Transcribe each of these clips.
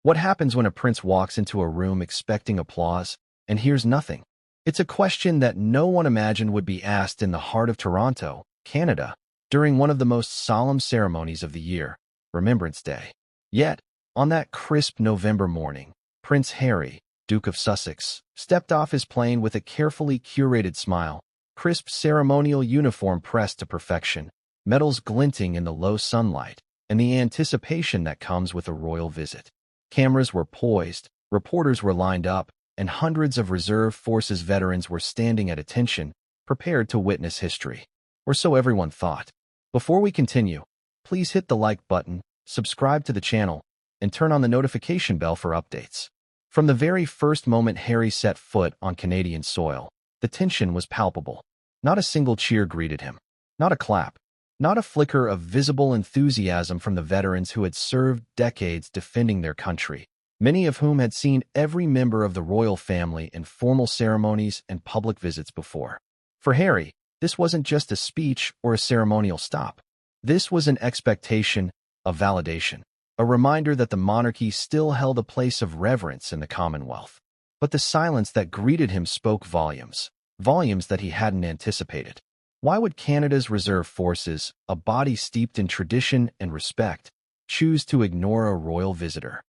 What happens when a prince walks into a room expecting applause and hears nothing? It's a question that no one imagined would be asked in the heart of Toronto, Canada, during one of the most solemn ceremonies of the year, Remembrance Day. Yet, on that crisp November morning, Prince Harry, Duke of Sussex, stepped off his plane with a carefully curated smile, crisp ceremonial uniform pressed to perfection, medals glinting in the low sunlight, and the anticipation that comes with a royal visit. Cameras were poised, reporters were lined up, and hundreds of reserve forces veterans were standing at attention, prepared to witness history. Or so everyone thought. Before we continue, please hit the like button, subscribe to the channel, and turn on the notification bell for updates. From the very first moment Harry set foot on Canadian soil, the tension was palpable. Not a single cheer greeted him. Not a clap. Not a flicker of visible enthusiasm from the veterans who had served decades defending their country, many of whom had seen every member of the royal family in formal ceremonies and public visits before. For Harry, this wasn't just a speech or a ceremonial stop. This was an expectation, a validation, a reminder that the monarchy still held a place of reverence in the Commonwealth. But the silence that greeted him spoke volumes, volumes that he hadn't anticipated. Why would Canada's reserve forces, a body steeped in tradition and respect, choose to ignore a royal visitor?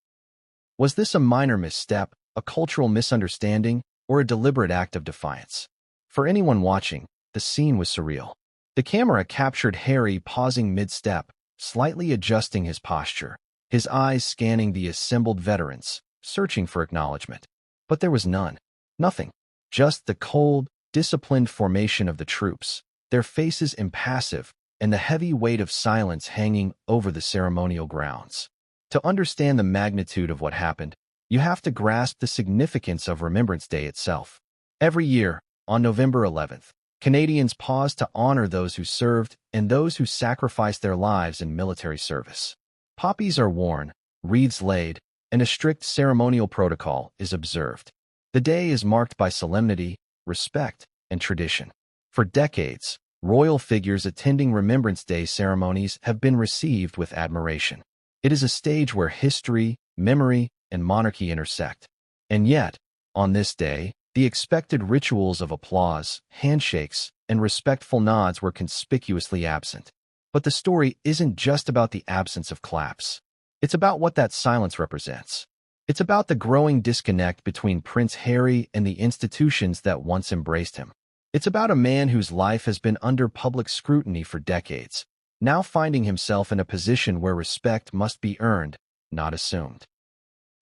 Was this a minor misstep, a cultural misunderstanding, or a deliberate act of defiance? For anyone watching, the scene was surreal. The camera captured Harry pausing mid-step, slightly adjusting his posture, his eyes scanning the assembled veterans, searching for acknowledgement. But there was none. Nothing. Just the cold, disciplined formation of the troops, their faces impassive, and the heavy weight of silence hanging over the ceremonial grounds. To understand the magnitude of what happened, you have to grasp the significance of Remembrance Day itself. Every year, on November 11th, Canadians pause to honor those who served and those who sacrificed their lives in military service. Poppies are worn, wreaths laid, and a strict ceremonial protocol is observed. The day is marked by solemnity, respect, and tradition. For decades, royal figures attending Remembrance Day ceremonies have been received with admiration. It is a stage where history, memory, and monarchy intersect. And yet, on this day, the expected rituals of applause, handshakes, and respectful nods were conspicuously absent. But the story isn't just about the absence of claps. It's about what that silence represents. It's about the growing disconnect between Prince Harry and the institutions that once embraced him. It's about a man whose life has been under public scrutiny for decades, now finding himself in a position where respect must be earned, not assumed.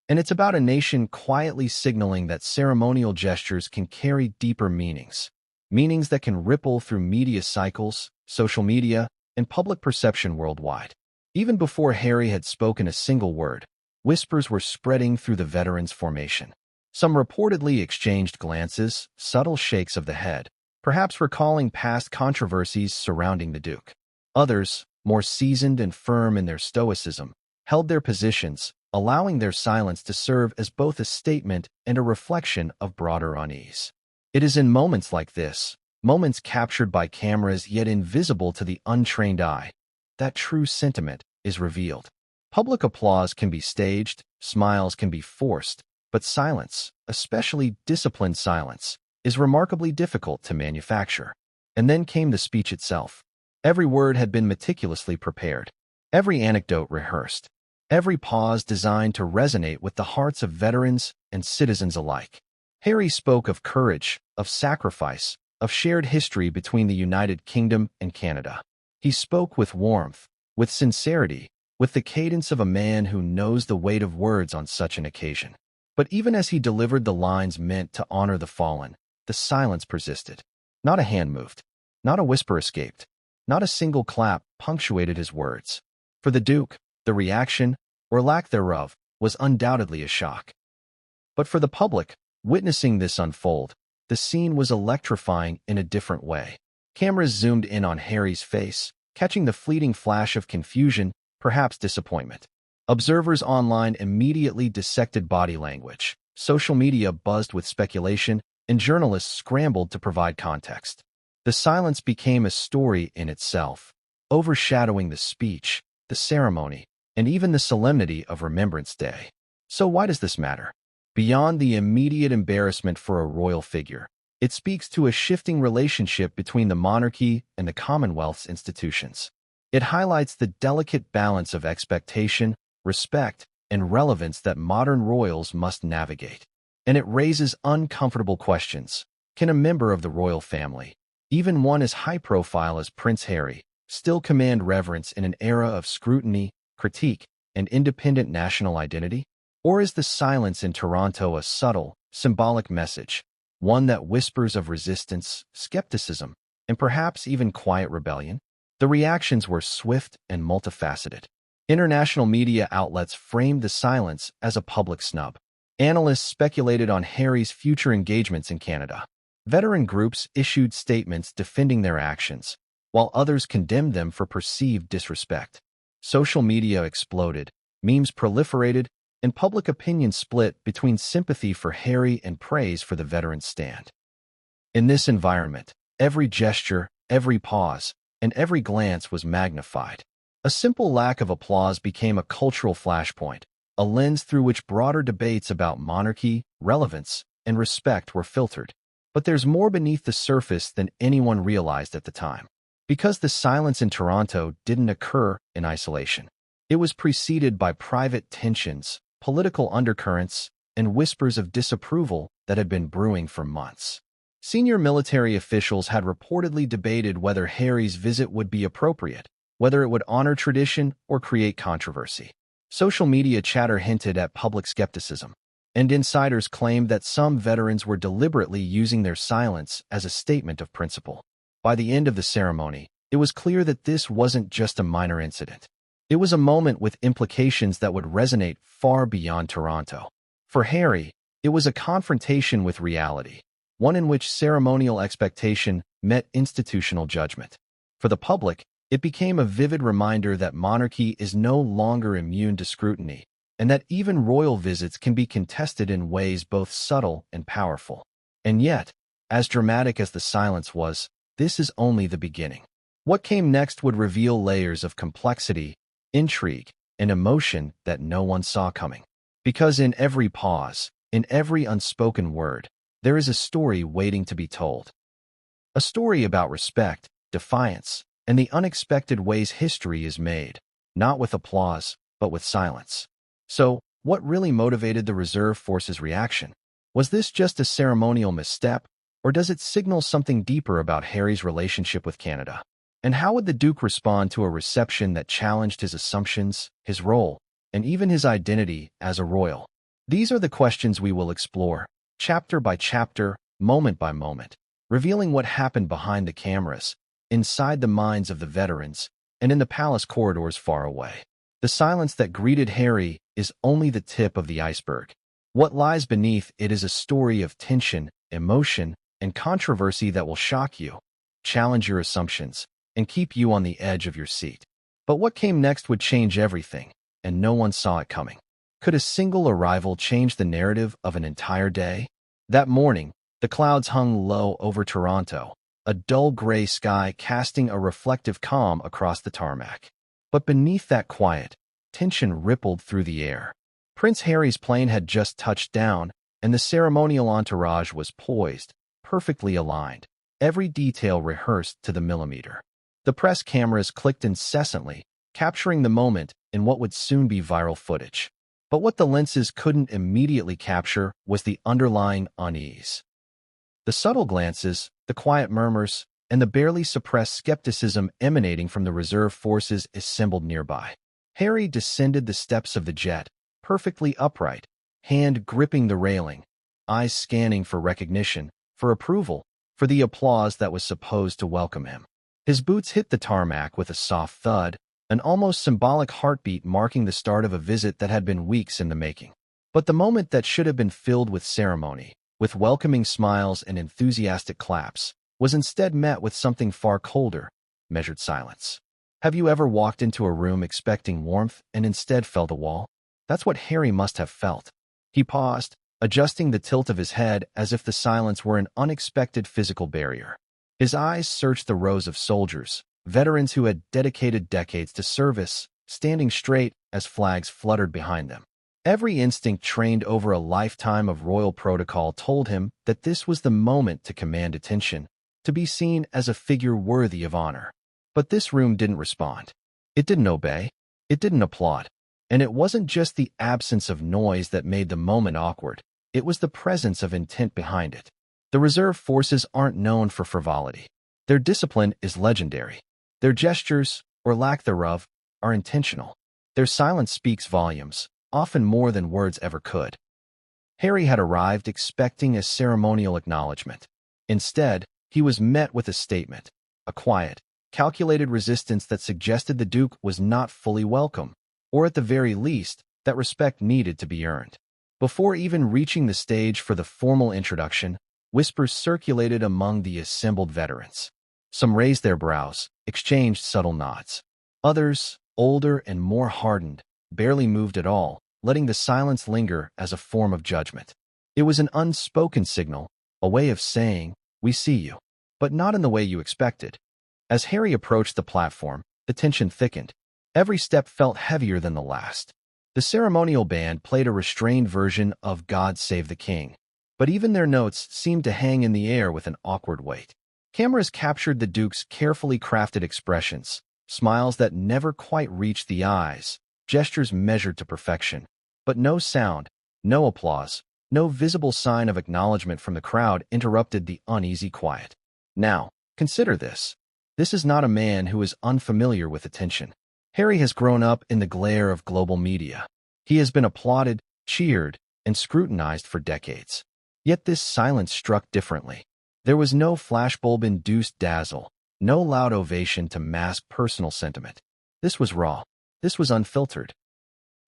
And it's about a nation quietly signaling that ceremonial gestures can carry deeper meanings, meanings that can ripple through media cycles, social media, and public perception worldwide. Even before Harry had spoken a single word, whispers were spreading through the veterans' formation. Some reportedly exchanged glances, subtle shakes of the head, perhaps recalling past controversies surrounding the Duke. Others, more seasoned and firm in their stoicism, held their positions, allowing their silence to serve as both a statement and a reflection of broader unease. It is in moments like this, moments captured by cameras yet invisible to the untrained eye, that true sentiment is revealed. Public applause can be staged, smiles can be forced, but silence, especially disciplined silence, is remarkably difficult to manufacture. And then came the speech itself. Every word had been meticulously prepared, every anecdote rehearsed, every pause designed to resonate with the hearts of veterans and citizens alike. Harry spoke of courage, of sacrifice, of shared history between the United Kingdom and Canada. He spoke with warmth, with sincerity, with the cadence of a man who knows the weight of words on such an occasion. But even as he delivered the lines meant to honor the fallen, the silence persisted. Not a hand moved. Not a whisper escaped. Not a single clap punctuated his words. For the Duke, the reaction, or lack thereof, was undoubtedly a shock. But for the public, witnessing this unfold, the scene was electrifying in a different way. Cameras zoomed in on Harry's face, catching the fleeting flash of confusion, perhaps disappointment. Observers online immediately dissected body language. Social media buzzed with speculation, and journalists scrambled to provide context. The silence became a story in itself, overshadowing the speech, the ceremony, and even the solemnity of Remembrance Day. So why does this matter? Beyond the immediate embarrassment for a royal figure, it speaks to a shifting relationship between the monarchy and the Commonwealth's institutions. It highlights the delicate balance of expectation, respect, and relevance that modern royals must navigate. And it raises uncomfortable questions. Can a member of the royal family, even one as high-profile as Prince Harry, still command reverence in an era of scrutiny, critique, and independent national identity? Or is the silence in Toronto a subtle, symbolic message, one that whispers of resistance, skepticism, and perhaps even quiet rebellion? The reactions were swift and multifaceted. International media outlets framed the silence as a public snub. Analysts speculated on Harry's future engagements in Canada. Veteran groups issued statements defending their actions, while others condemned them for perceived disrespect. Social media exploded, memes proliferated, and public opinion split between sympathy for Harry and praise for the veteran's stand. In this environment, every gesture, every pause, and every glance was magnified. A simple lack of applause became a cultural flashpoint, a lens through which broader debates about monarchy, relevance, and respect were filtered. But there's more beneath the surface than anyone realized at the time. Because the silence in Toronto didn't occur in isolation. It was preceded by private tensions, political undercurrents, and whispers of disapproval that had been brewing for months. Senior military officials had reportedly debated whether Harry's visit would be appropriate, whether it would honor tradition or create controversy. Social media chatter hinted at public skepticism, and insiders claimed that some veterans were deliberately using their silence as a statement of principle. By the end of the ceremony, it was clear that this wasn't just a minor incident. It was a moment with implications that would resonate far beyond Toronto. For Harry, it was a confrontation with reality, one in which ceremonial expectation met institutional judgment. For the public, it became a vivid reminder that monarchy is no longer immune to scrutiny, and that even royal visits can be contested in ways both subtle and powerful. And yet, as dramatic as the silence was, this is only the beginning. What came next would reveal layers of complexity, intrigue, and emotion that no one saw coming. Because in every pause, in every unspoken word, there is a story waiting to be told. A story about respect, defiance, and the unexpected ways history is made, not with applause, but with silence. So, what really motivated the reserve force's reaction? Was this just a ceremonial misstep, or does it signal something deeper about Harry's relationship with Canada? And how would the Duke respond to a reception that challenged his assumptions, his role, and even his identity as a royal? These are the questions we will explore, chapter by chapter, moment by moment, revealing what happened behind the cameras, inside the minds of the veterans, and in the palace corridors far away. The silence that greeted Harry is only the tip of the iceberg. What lies beneath it is a story of tension, emotion, and controversy that will shock you, challenge your assumptions, and keep you on the edge of your seat. But what came next would change everything, and no one saw it coming. Could a single arrival change the narrative of an entire day? That morning, the clouds hung low over Toronto, a dull gray sky casting a reflective calm across the tarmac. But beneath that quiet, tension rippled through the air. Prince Harry's plane had just touched down, and the ceremonial entourage was poised, perfectly aligned, every detail rehearsed to the millimeter. The press cameras clicked incessantly, capturing the moment in what would soon be viral footage. But what the lenses couldn't immediately capture was the underlying unease. The subtle glances, the quiet murmurs, and the barely suppressed skepticism emanating from the reserve forces assembled nearby. Harry descended the steps of the jet, perfectly upright, hand gripping the railing, eyes scanning for recognition, for approval, for the applause that was supposed to welcome him. His boots hit the tarmac with a soft thud, an almost symbolic heartbeat marking the start of a visit that had been weeks in the making. But the moment that should have been filled with ceremony, with welcoming smiles and enthusiastic claps, was instead met with something far colder, measured silence. Have you ever walked into a room expecting warmth and instead felt a wall? That's what Harry must have felt. He paused, adjusting the tilt of his head as if the silence were an unexpected physical barrier. His eyes searched the rows of soldiers, veterans who had dedicated decades to service, standing straight as flags fluttered behind them. Every instinct trained over a lifetime of royal protocol told him that this was the moment to command attention, to be seen as a figure worthy of honor. But this room didn't respond. It didn't obey. It didn't applaud. And it wasn't just the absence of noise that made the moment awkward. It was the presence of intent behind it. The reserve forces aren't known for frivolity. Their discipline is legendary. Their gestures, or lack thereof, are intentional. Their silence speaks volumes, often more than words ever could. Harry had arrived expecting a ceremonial acknowledgement. Instead, he was met with a statement, a quiet, calculated resistance that suggested the Duke was not fully welcome, or at the very least, that respect needed to be earned. Before even reaching the stage for the formal introduction, whispers circulated among the assembled veterans. Some raised their brows, exchanged subtle nods. Others, older and more hardened, barely moved at all, letting the silence linger as a form of judgment. It was an unspoken signal, a way of saying, "We see you," but not in the way you expected. As Harry approached the platform, the tension thickened. Every step felt heavier than the last. The ceremonial band played a restrained version of God Save the King, but even their notes seemed to hang in the air with an awkward weight. Cameras captured the Duke's carefully crafted expressions, smiles that never quite reached the eyes, gestures measured to perfection. But no sound, no applause, no visible sign of acknowledgement from the crowd interrupted the uneasy quiet. Now, consider this. This is not a man who is unfamiliar with attention. Harry has grown up in the glare of global media. He has been applauded, cheered, and scrutinized for decades. Yet this silence struck differently. There was no flashbulb-induced dazzle, no loud ovation to mask personal sentiment. This was raw. This was unfiltered.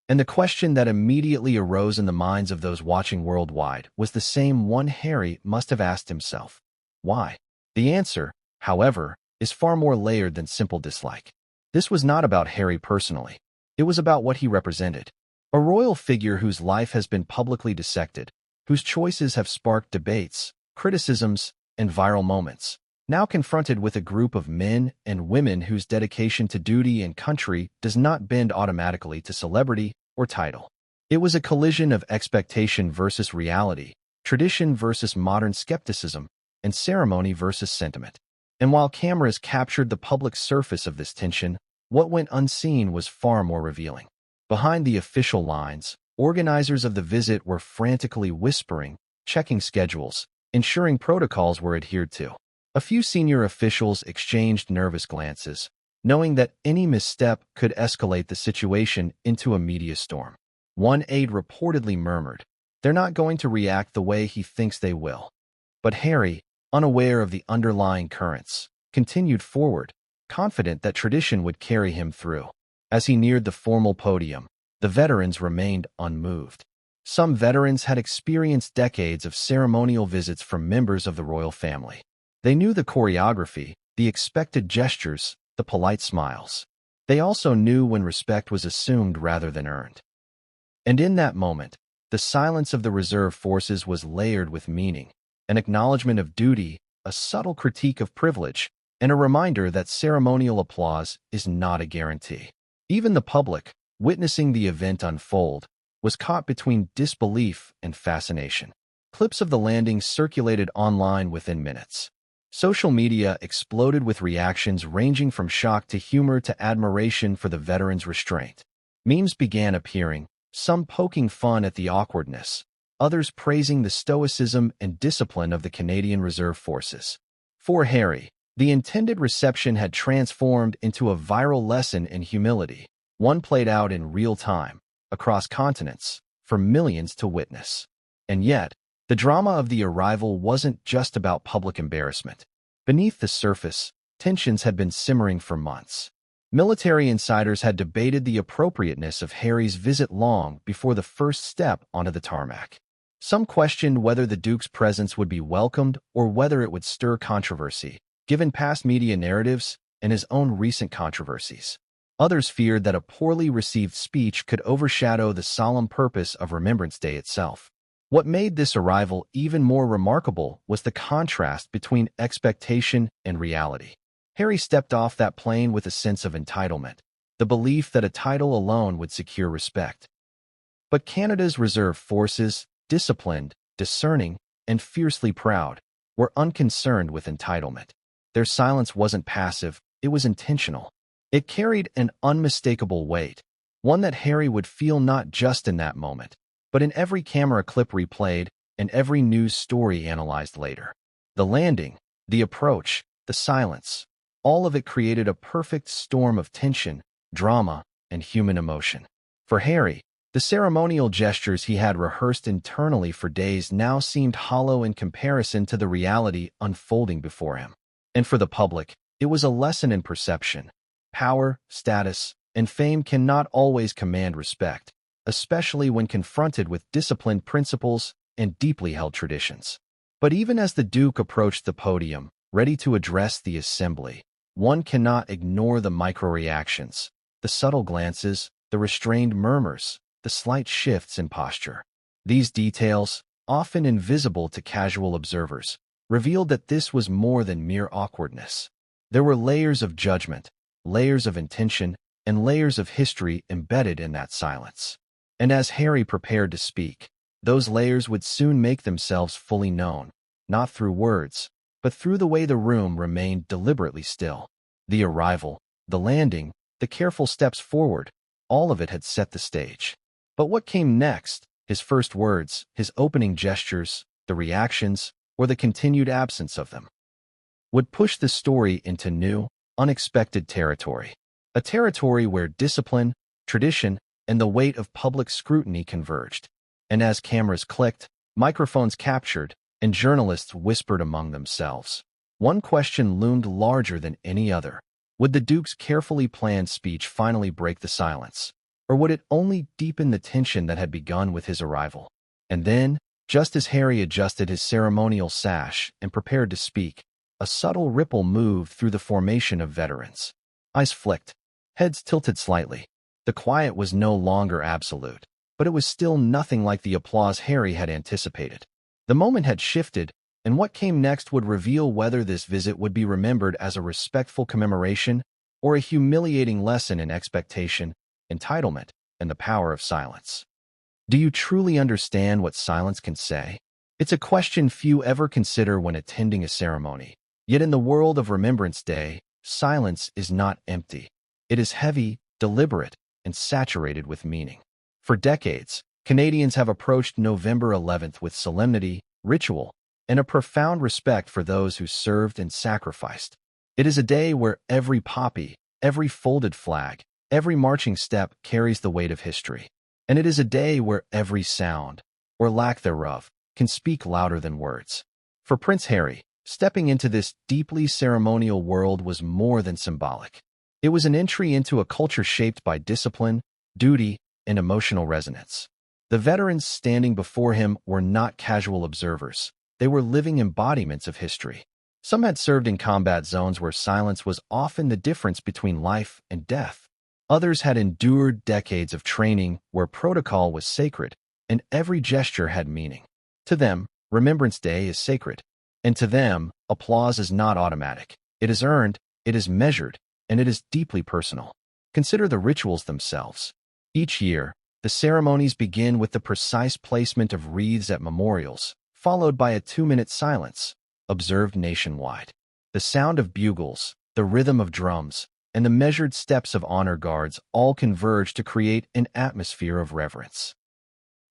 And the question that immediately arose in the minds of those watching worldwide was the same one Harry must have asked himself. Why? The answer, however, is far more layered than simple dislike. This was not about Harry personally. It was about what he represented. A royal figure whose life has been publicly dissected, whose choices have sparked debates, criticisms, and viral moments, now confronted with a group of men and women whose dedication to duty and country does not bend automatically to celebrity or title. It was a collision of expectation versus reality, tradition versus modern skepticism, and ceremony versus sentiment. And while cameras captured the public surface of this tension, what went unseen was far more revealing. Behind the official lines, organizers of the visit were frantically whispering, checking schedules, ensuring protocols were adhered to. A few senior officials exchanged nervous glances, knowing that any misstep could escalate the situation into a media storm. One aide reportedly murmured, "They're not going to react the way he thinks they will." But Harry, unaware of the underlying currents, continued forward, confident that tradition would carry him through. As he neared the formal podium, the veterans remained unmoved. Some veterans had experienced decades of ceremonial visits from members of the royal family. They knew the choreography, the expected gestures, the polite smiles. They also knew when respect was assumed rather than earned. And in that moment, the silence of the reserve forces was layered with meaning, an acknowledgement of duty, a subtle critique of privilege, and a reminder that ceremonial applause is not a guarantee. Even the public, witnessing the event unfold, was caught between disbelief and fascination. Clips of the landing circulated online within minutes. Social media exploded with reactions ranging from shock to humor to admiration for the veterans' restraint. Memes began appearing, some poking fun at the awkwardness, others praising the stoicism and discipline of the Canadian Reserve Forces. For Harry, the intended reception had transformed into a viral lesson in humility, one played out in real time, across continents, for millions to witness. And yet, the drama of the arrival wasn't just about public embarrassment. Beneath the surface, tensions had been simmering for months. Military insiders had debated the appropriateness of Harry's visit long before the first step onto the tarmac. Some questioned whether the Duke's presence would be welcomed or whether it would stir controversy, given past media narratives and his own recent controversies. Others feared that a poorly received speech could overshadow the solemn purpose of Remembrance Day itself. What made this arrival even more remarkable was the contrast between expectation and reality. Harry stepped off that plane with a sense of entitlement, the belief that a title alone would secure respect. But Canada's reserve forces, disciplined, discerning, and fiercely proud, were unconcerned with entitlement. Their silence wasn't passive, it was intentional. It carried an unmistakable weight, one that Harry would feel not just in that moment, but in every camera clip replayed and every news story analyzed later. The landing, the approach, the silence, all of it created a perfect storm of tension, drama, and human emotion. For Harry, the ceremonial gestures he had rehearsed internally for days now seemed hollow in comparison to the reality unfolding before him. And for the public, it was a lesson in perception. Power, status, and fame cannot always command respect, especially when confronted with disciplined principles and deeply held traditions. But even as the Duke approached the podium, ready to address the assembly, one cannot ignore the micro-reactions, the subtle glances, the restrained murmurs, the slight shifts in posture. These details, often invisible to casual observers, revealed that this was more than mere awkwardness. There were layers of judgment, layers of intention, and layers of history embedded in that silence. And as Harry prepared to speak, those layers would soon make themselves fully known, not through words, but through the way the room remained deliberately still. The arrival, the landing, the careful steps forward, all of it had set the stage. But what came next, his first words, his opening gestures, the reactions, or the continued absence of them, would push the story into new, unexpected territory. A territory where discipline, tradition, and the weight of public scrutiny converged. And as cameras clicked, microphones captured, and journalists whispered among themselves, one question loomed larger than any other. Would the Duke's carefully planned speech finally break the silence? Or would it only deepen the tension that had begun with his arrival? And then, just as Harry adjusted his ceremonial sash and prepared to speak, a subtle ripple moved through the formation of veterans. Eyes flicked, heads tilted slightly. The quiet was no longer absolute, but it was still nothing like the applause Harry had anticipated. The moment had shifted, and what came next would reveal whether this visit would be remembered as a respectful commemoration or a humiliating lesson in expectation, entitlement, and the power of silence. Do you truly understand what silence can say? It's a question few ever consider when attending a ceremony. Yet in the world of Remembrance Day, silence is not empty. It is heavy, deliberate, and saturated with meaning. For decades, Canadians have approached November 11th with solemnity, ritual, and a profound respect for those who served and sacrificed. It is a day where every poppy, every folded flag, every marching step carries the weight of history. And it is a day where every sound, or lack thereof, can speak louder than words. For Prince Harry, stepping into this deeply ceremonial world was more than symbolic. It was an entry into a culture shaped by discipline, duty, and emotional resonance. The veterans standing before him were not casual observers. They were living embodiments of history. Some had served in combat zones where silence was often the difference between life and death. Others had endured decades of training where protocol was sacred and every gesture had meaning. To them, Remembrance Day is sacred. And to them, applause is not automatic. It is earned, it is measured, and it is deeply personal. Consider the rituals themselves. Each year, the ceremonies begin with the precise placement of wreaths at memorials, followed by a 2-minute silence, observed nationwide. The sound of bugles, the rhythm of drums, and the measured steps of honor guards all converge to create an atmosphere of reverence.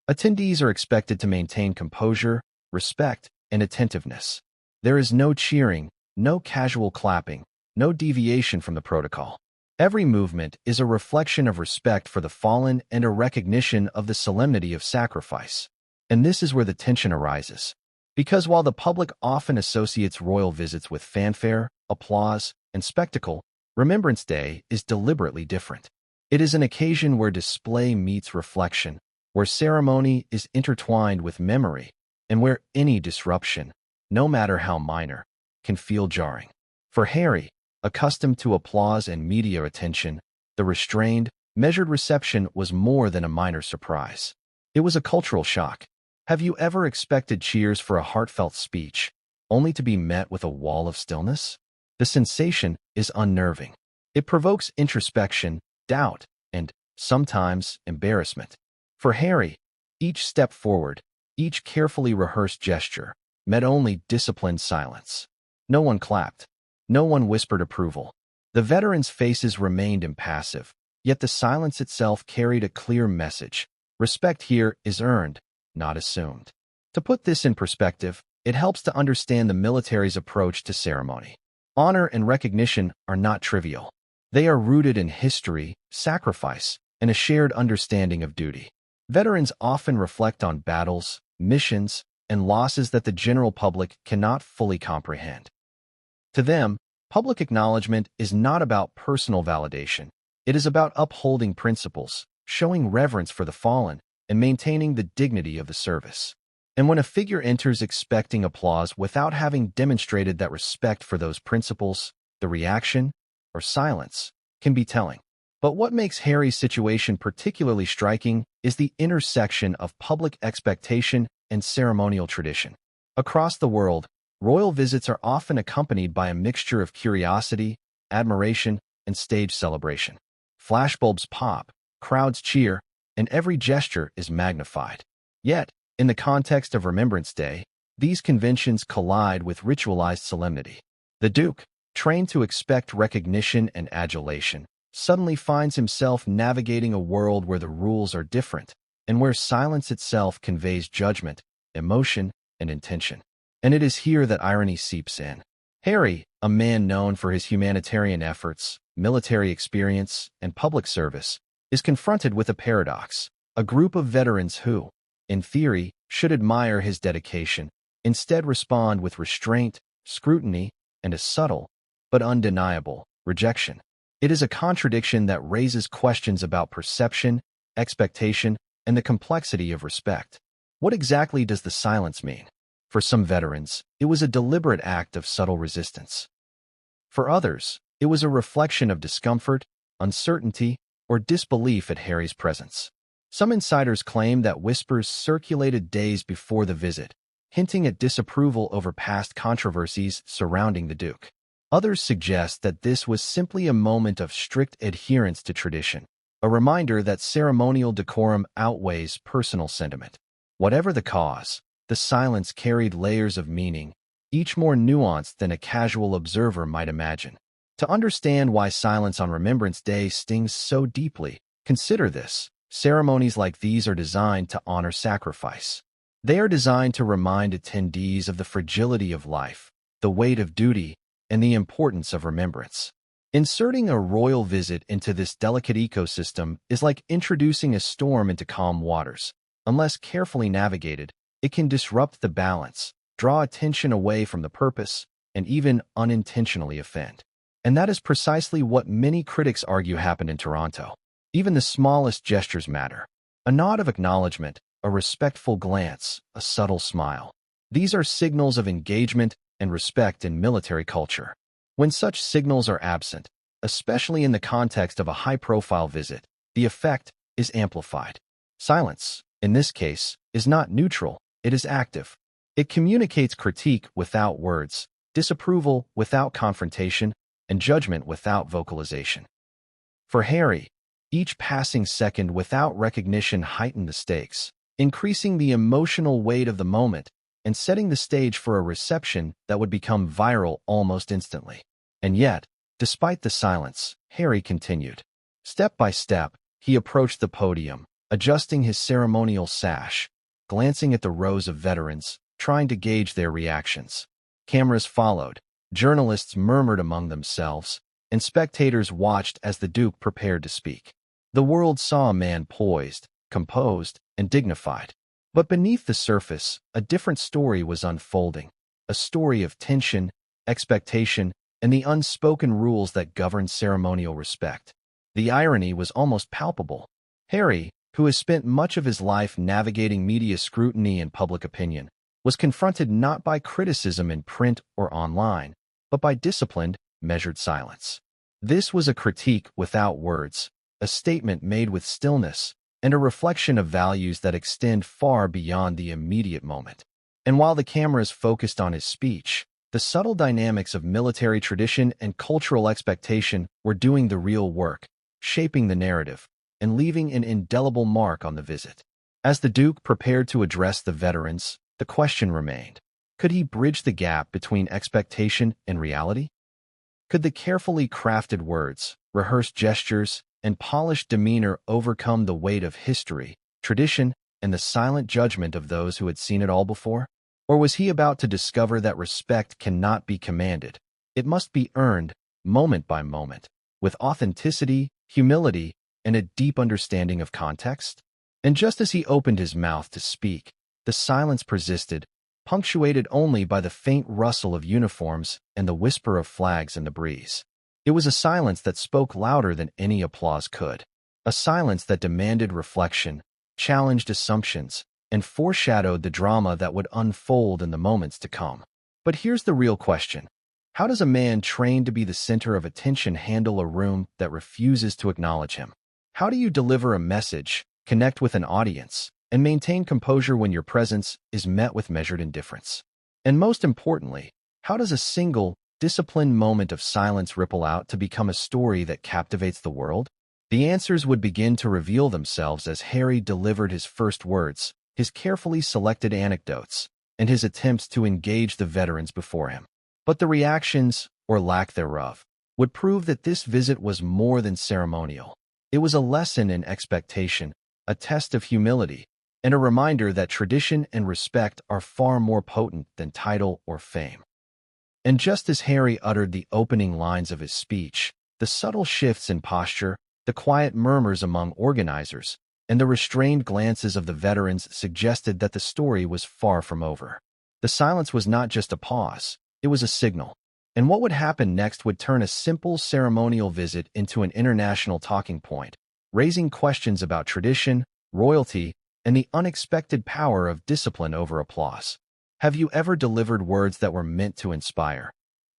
Attendees are expected to maintain composure, respect, and attentiveness. There is no cheering, no casual clapping, no deviation from the protocol. Every movement is a reflection of respect for the fallen and a recognition of the solemnity of sacrifice. And this is where the tension arises. Because while the public often associates royal visits with fanfare, applause, and spectacle, Remembrance Day is deliberately different. It is an occasion where display meets reflection, where ceremony is intertwined with memory, and where any disruption, no matter how minor, can feel jarring. For Harry, accustomed to applause and media attention, the restrained, measured reception was more than a minor surprise. It was a cultural shock. Have you ever expected cheers for a heartfelt speech, only to be met with a wall of stillness? The sensation is unnerving. It provokes introspection, doubt, and, sometimes, embarrassment. For Harry, each step forward, each carefully rehearsed gesture, met only disciplined silence. No one clapped. No one whispered approval. The veterans' faces remained impassive, yet the silence itself carried a clear message. Respect here is earned, not assumed. To put this in perspective, it helps to understand the military's approach to ceremony. Honor and recognition are not trivial. They are rooted in history, sacrifice, and a shared understanding of duty. Veterans often reflect on battles, missions, and losses that the general public cannot fully comprehend. To them, public acknowledgement is not about personal validation. It is about upholding principles, showing reverence for the fallen, and maintaining the dignity of the service. And when a figure enters expecting applause without having demonstrated that respect for those principles, the reaction, or silence, can be telling. But what makes Harry's situation particularly striking is the intersection of public expectation and ceremonial tradition. Across the world, royal visits are often accompanied by a mixture of curiosity, admiration, and stage celebration. Flashbulbs pop, crowds cheer, and every gesture is magnified. Yet, in the context of Remembrance Day, these conventions collide with ritualized solemnity. The Duke, trained to expect recognition and adulation, suddenly finds himself navigating a world where the rules are different and where silence itself conveys judgment, emotion, and intention. And it is here that irony seeps in. Harry, a man known for his humanitarian efforts, military experience, and public service, is confronted with a paradox. A group of veterans who, in theory, should admire his dedication, instead respond with restraint, scrutiny, and a subtle, but undeniable, rejection. It is a contradiction that raises questions about perception, expectation, and the complexity of respect. What exactly does the silence mean? For some veterans, it was a deliberate act of subtle resistance. For others, it was a reflection of discomfort, uncertainty, or disbelief at Harry's presence. Some insiders claim that whispers circulated days before the visit, hinting at disapproval over past controversies surrounding the Duke. Others suggest that this was simply a moment of strict adherence to tradition, a reminder that ceremonial decorum outweighs personal sentiment. Whatever the cause, the silence carried layers of meaning, each more nuanced than a casual observer might imagine. To understand why silence on Remembrance Day stings so deeply, consider this. Ceremonies like these are designed to honor sacrifice. They are designed to remind attendees of the fragility of life, the weight of duty, and the importance of remembrance. Inserting a royal visit into this delicate ecosystem is like introducing a storm into calm waters. Unless carefully navigated, it can disrupt the balance, draw attention away from the purpose, and even unintentionally offend. And that is precisely what many critics argue happened in Toronto. Even the smallest gestures matter. A nod of acknowledgement, a respectful glance, a subtle smile. These are signals of engagement and respect in military culture. When such signals are absent, especially in the context of a high-profile visit, the effect is amplified. Silence, in this case, is not neutral, it is active. It communicates critique without words, disapproval without confrontation, and judgment without vocalization. For Harry, each passing second without recognition heightened the stakes, increasing the emotional weight of the moment and setting the stage for a reception that would become viral almost instantly. And yet, despite the silence, Harry continued. Step by step, he approached the podium, adjusting his ceremonial sash, glancing at the rows of veterans, trying to gauge their reactions. Cameras followed, journalists murmured among themselves, and spectators watched as the Duke prepared to speak. The world saw a man poised, composed, and dignified. But beneath the surface, a different story was unfolding, a story of tension, expectation, and the unspoken rules that govern ceremonial respect. The irony was almost palpable. Harry, who has spent much of his life navigating media scrutiny and public opinion, was confronted not by criticism in print or online, but by disciplined, measured silence. This was a critique without words, a statement made with stillness, and a reflection of values that extend far beyond the immediate moment. And while the cameras focused on his speech, the subtle dynamics of military tradition and cultural expectation were doing the real work, shaping the narrative, and leaving an indelible mark on the visit. As the Duke prepared to address the veterans, the question remained. Could he bridge the gap between expectation and reality? Could the carefully crafted words, rehearsed gestures, and polished demeanor overcome the weight of history, tradition, and the silent judgment of those who had seen it all before? Or was he about to discover that respect cannot be commanded? It must be earned, moment by moment, with authenticity, humility, and a deep understanding of context? And just as he opened his mouth to speak, the silence persisted, punctuated only by the faint rustle of uniforms and the whisper of flags in the breeze. It was a silence that spoke louder than any applause could. A silence that demanded reflection, challenged assumptions, and foreshadowed the drama that would unfold in the moments to come. But here's the real question. How does a man trained to be the center of attention handle a room that refuses to acknowledge him? How do you deliver a message, connect with an audience, and maintain composure when your presence is met with measured indifference? And most importantly, how does a single, disciplined moment of silence ripple out to become a story that captivates the world? The answers would begin to reveal themselves as Harry delivered his first words, his carefully selected anecdotes, and his attempts to engage the veterans before him. But the reactions, or lack thereof, would prove that this visit was more than ceremonial. It was a lesson in expectation, a test of humility, and a reminder that tradition and respect are far more potent than title or fame. And just as Harry uttered the opening lines of his speech, the subtle shifts in posture, the quiet murmurs among organizers, and the restrained glances of the veterans suggested that the story was far from over. The silence was not just a pause, it was a signal. And what would happen next would turn a simple ceremonial visit into an international talking point, raising questions about tradition, royalty, and the unexpected power of discipline over applause. Have you ever delivered words that were meant to inspire,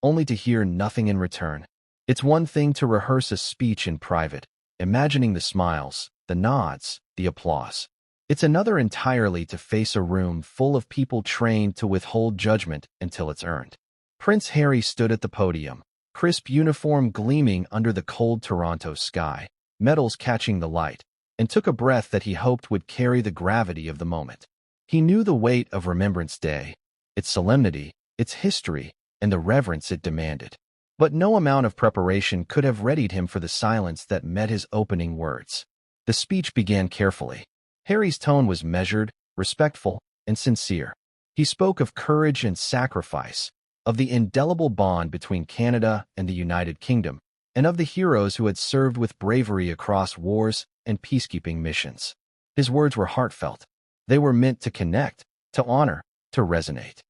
only to hear nothing in return? It's one thing to rehearse a speech in private, imagining the smiles, the nods, the applause. It's another entirely to face a room full of people trained to withhold judgment until it's earned. Prince Harry stood at the podium, crisp uniform gleaming under the cold Toronto sky, medals catching the light, and took a breath that he hoped would carry the gravity of the moment. He knew the weight of Remembrance Day, its solemnity, its history, and the reverence it demanded. But no amount of preparation could have readied him for the silence that met his opening words. The speech began carefully. Harry's tone was measured, respectful, and sincere. He spoke of courage and sacrifice, of the indelible bond between Canada and the United Kingdom, and of the heroes who had served with bravery across wars and peacekeeping missions. His words were heartfelt. They were meant to connect, to honor, to resonate.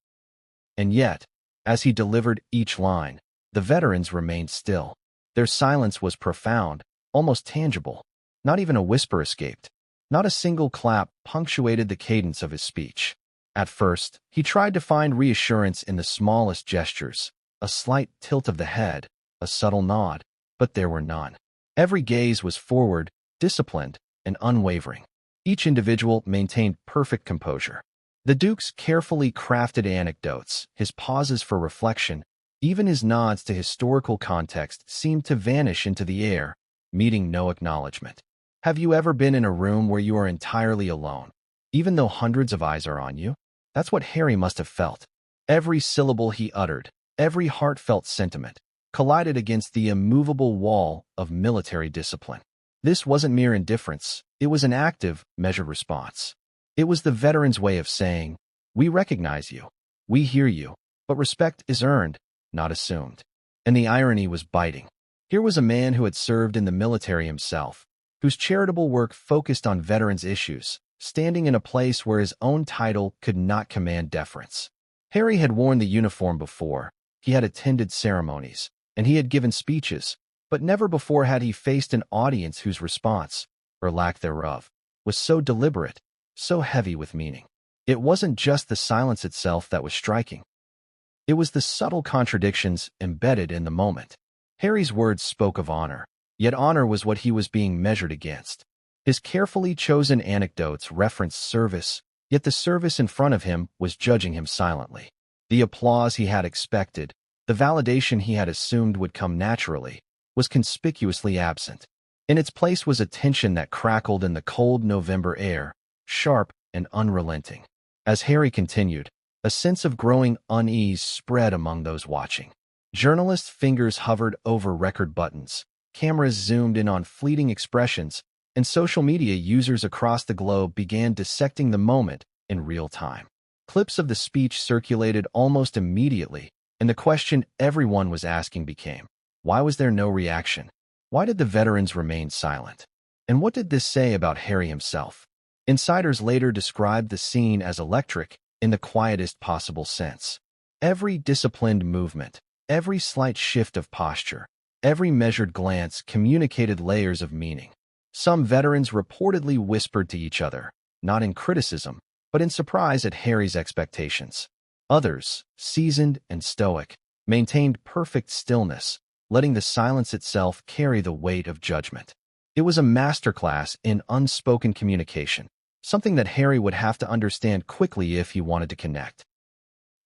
And yet, as he delivered each line, the veterans remained still. Their silence was profound, almost tangible. Not even a whisper escaped. Not a single clap punctuated the cadence of his speech. At first, he tried to find reassurance in the smallest gestures, a slight tilt of the head, a subtle nod, but there were none. Every gaze was forward, disciplined, and unwavering. Each individual maintained perfect composure. The Duke's carefully crafted anecdotes, his pauses for reflection, even his nods to historical context seemed to vanish into the air, meeting no acknowledgement. Have you ever been in a room where you are entirely alone, even though hundreds of eyes are on you? That's what Harry must have felt. Every syllable he uttered, every heartfelt sentiment, collided against the immovable wall of military discipline. This wasn't mere indifference, it was an active, measured response. It was the veterans' way of saying, "We recognize you, we hear you, but respect is earned, not assumed." And the irony was biting. Here was a man who had served in the military himself, whose charitable work focused on veterans' issues, standing in a place where his own title could not command deference. Harry had worn the uniform before, he had attended ceremonies, and he had given speeches, but never before had he faced an audience whose response, or lack thereof, was so deliberate, so heavy with meaning. It wasn't just the silence itself that was striking. It was the subtle contradictions embedded in the moment. Harry's words spoke of honor, yet honor was what he was being measured against. His carefully chosen anecdotes referenced service, yet the service in front of him was judging him silently. The applause he had expected, the validation he had assumed would come naturally, was conspicuously absent. In its place was a tension that crackled in the cold November air, sharp, and unrelenting. As Harry continued, a sense of growing unease spread among those watching. Journalists' fingers hovered over record buttons, cameras zoomed in on fleeting expressions, and social media users across the globe began dissecting the moment in real time. Clips of the speech circulated almost immediately, and the question everyone was asking became, why was there no reaction? Why did the veterans remain silent? And what did this say about Harry himself? Insiders later described the scene as electric in the quietest possible sense. Every disciplined movement, every slight shift of posture, every measured glance communicated layers of meaning. Some veterans reportedly whispered to each other, not in criticism, but in surprise at Harry's expectations. Others, seasoned and stoic, maintained perfect stillness, letting the silence itself carry the weight of judgment. It was a masterclass in unspoken communication, something that Harry would have to understand quickly if he wanted to connect.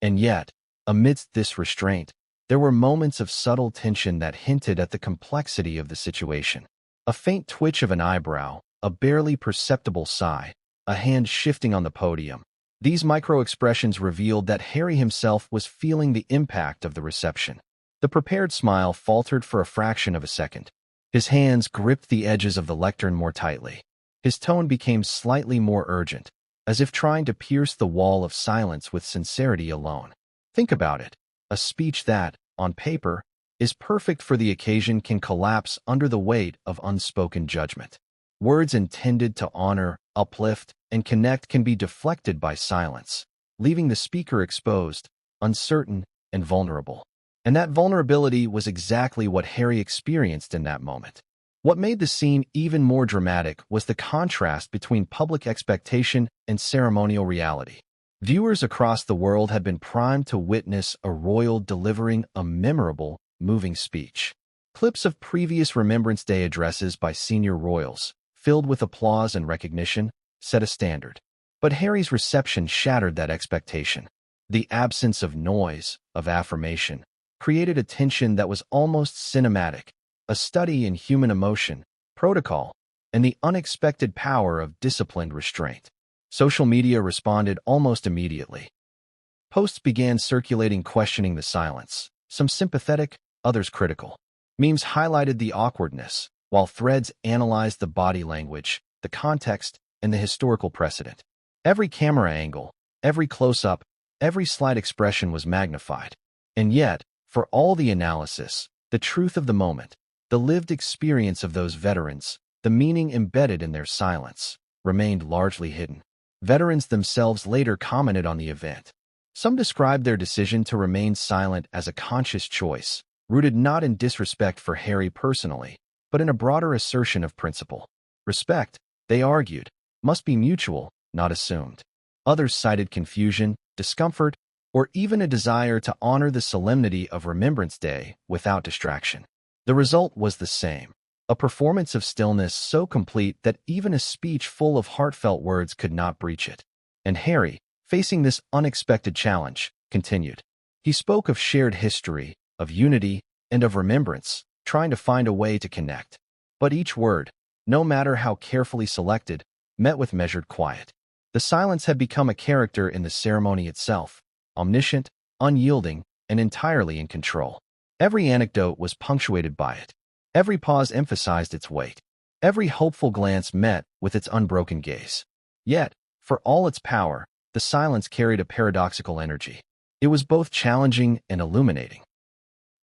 And yet, amidst this restraint, there were moments of subtle tension that hinted at the complexity of the situation. A faint twitch of an eyebrow, a barely perceptible sigh, a hand shifting on the podium. These micro-expressions revealed that Harry himself was feeling the impact of the reception. The prepared smile faltered for a fraction of a second. His hands gripped the edges of the lectern more tightly. His tone became slightly more urgent, as if trying to pierce the wall of silence with sincerity alone. Think about it. A speech that, on paper, is perfect for the occasion can collapse under the weight of unspoken judgment. Words intended to honor, uplift, and connect can be deflected by silence, leaving the speaker exposed, uncertain, and vulnerable. And that vulnerability was exactly what Harry experienced in that moment. What made the scene even more dramatic was the contrast between public expectation and ceremonial reality. Viewers across the world had been primed to witness a royal delivering a memorable, moving speech. Clips of previous Remembrance Day addresses by senior royals, filled with applause and recognition, set a standard. But Harry's reception shattered that expectation. The absence of noise, of affirmation, created a tension that was almost cinematic, a study in human emotion, protocol, and the unexpected power of disciplined restraint. Social media responded almost immediately. Posts began circulating questioning the silence, some sympathetic, others critical. Memes highlighted the awkwardness, while threads analyzed the body language, the context, and the historical precedent. Every camera angle, every close-up, every slight expression was magnified. And yet, for all the analysis, the truth of the moment, the lived experience of those veterans, the meaning embedded in their silence, remained largely hidden. Veterans themselves later commented on the event. Some described their decision to remain silent as a conscious choice, rooted not in disrespect for Harry personally, but in a broader assertion of principle. Respect, they argued, must be mutual, not assumed. Others cited confusion, discomfort, or even a desire to honor the solemnity of Remembrance Day without distraction. The result was the same, a performance of stillness so complete that even a speech full of heartfelt words could not breach it. And Harry, facing this unexpected challenge, continued. He spoke of shared history, of unity, and of remembrance, trying to find a way to connect. But each word, no matter how carefully selected, met with measured quiet. The silence had become a character in the ceremony itself, omniscient, unyielding, and entirely in control. Every anecdote was punctuated by it. Every pause emphasized its weight. Every hopeful glance met with its unbroken gaze. Yet, for all its power, the silence carried a paradoxical energy. It was both challenging and illuminating.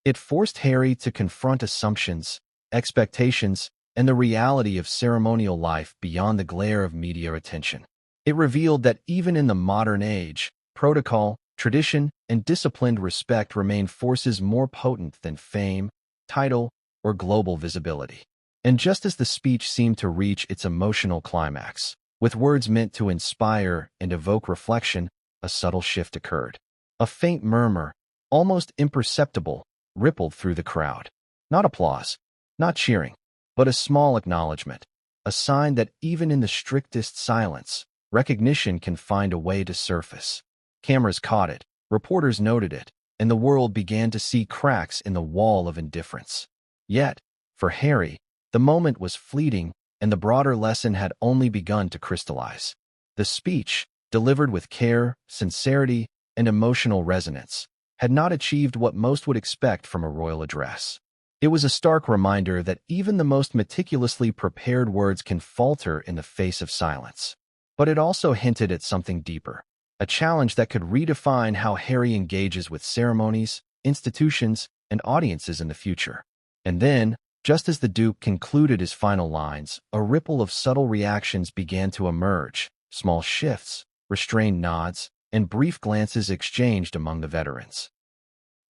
It forced Harry to confront assumptions, expectations, and the reality of ceremonial life beyond the glare of media attention. It revealed that even in the modern age, protocol, tradition, and disciplined respect remain forces more potent than fame, title, or global visibility. And just as the speech seemed to reach its emotional climax, with words meant to inspire and evoke reflection, a subtle shift occurred. A faint murmur, almost imperceptible, rippled through the crowd. Not applause, not cheering, but a small acknowledgement, a sign that even in the strictest silence, recognition can find a way to surface. Cameras caught it, reporters noted it, and the world began to see cracks in the wall of indifference. Yet, for Harry, the moment was fleeting, and the broader lesson had only begun to crystallize. The speech, delivered with care, sincerity, and emotional resonance, had not achieved what most would expect from a royal address. It was a stark reminder that even the most meticulously prepared words can falter in the face of silence. But it also hinted at something deeper, a challenge that could redefine how Harry engages with ceremonies, institutions, and audiences in the future. And then, just as the Duke concluded his final lines, a ripple of subtle reactions began to emerge, small shifts, restrained nods, and brief glances exchanged among the veterans.